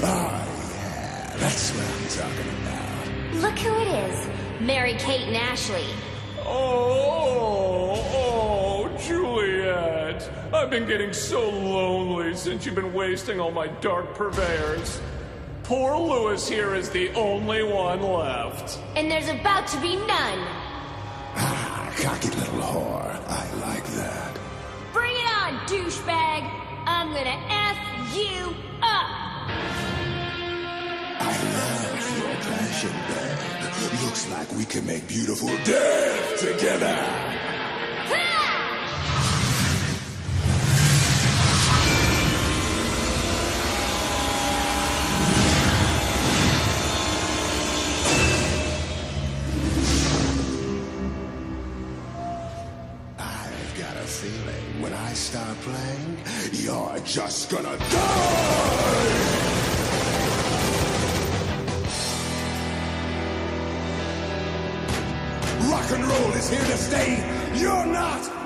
Oh, yeah, that's what I'm talking about. Look who it is. Mary-Kate and Ashley. Oh, Juliet. I've been getting so lonely since you've been wasting all my dark purveyors. Poor Louis here is the only one left. And there's about to be none. Ah, cocky little whore. I like that. Bring it on, douchebag. I'm gonna F you up. I love your passion, babe. Looks like we can make beautiful death together. I've got a feeling when I start playing, you're just gonna die! Rock and roll is here to stay. You're not.